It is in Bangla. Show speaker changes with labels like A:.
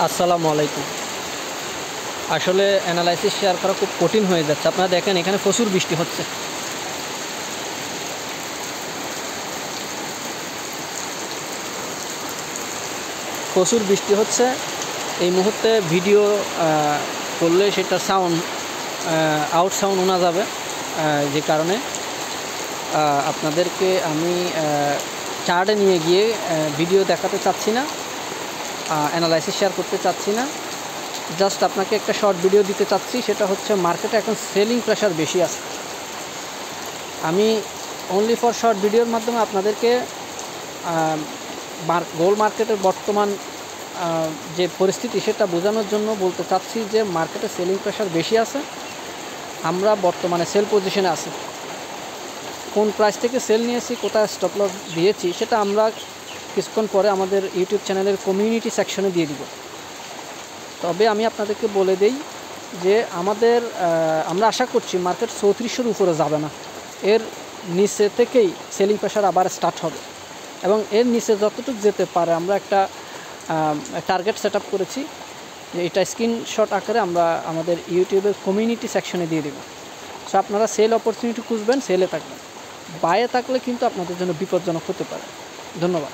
A: আসসালামু আলাইকুম। আসলে অ্যানালাইসিস শেয়ার করা খুব কঠিন হয়ে যাচ্ছে। আপনারা দেখেন এখানে প্রচুর বৃষ্টি হচ্ছে। প্রচুর বৃষ্টি হচ্ছে। এই মুহূর্তে ভিডিও করলে সেটা সাউন্ড আউট সাউন্ড শোনা যাবে, যে কারণে আপনাদেরকে আমি চার্টে নিয়ে গিয়ে ভিডিও দেখাতে চাচ্ছি না, অ্যানালাইসিস শেয়ার করতে চাচ্ছি না। জাস্ট আপনাকে একটা শর্ট ভিডিও দিতে চাচ্ছি। সেটা হচ্ছে মার্কেটে এখন সেলিং প্রেশার বেশি আছে। আমি অনলি ফর শর্ট ভিডিওর মাধ্যমে আপনাদেরকে গোল্ড মার্কেটের বর্তমান যে পরিস্থিতি সেটা বোঝানোর জন্য বলতে চাচ্ছি যে মার্কেটে সেলিং প্রেশার বেশি আছে। আমরা বর্তমানে সেল পজিশনে আছি। কোন প্রাইস থেকে সেল নিয়েছি, কোথায় স্টপ লস দিয়েছি, সেটা আমরা কিছুক্ষণ পরে আমাদের ইউটিউব চ্যানেলের কমিউনিটি সেকশনে দিয়ে দিব। তবে আমি আপনাদেরকে বলে দেই যে আমরা আশা করছি মার্কেট 3400-এর উপরে যাবে না। এর নিচে থেকেই সেলিং প্রেশার আবার স্টার্ট হবে এবং এর নিচে যতটুকু যেতে পারে আমরা একটা টার্গেট সেট আপ করেছি, যে এটা স্ক্রিনশট আকারে আমরা আমাদের ইউটিউবের কমিউনিটি সেকশনে দিয়ে দেব। সো আপনারা সেল অপরচুনিটি খুঁজবেন, সেলে থাকবেন। বায়ে থাকলে কিন্তু আপনাদের জন্য বিপজ্জনক হতে পারে। ধন্যবাদ।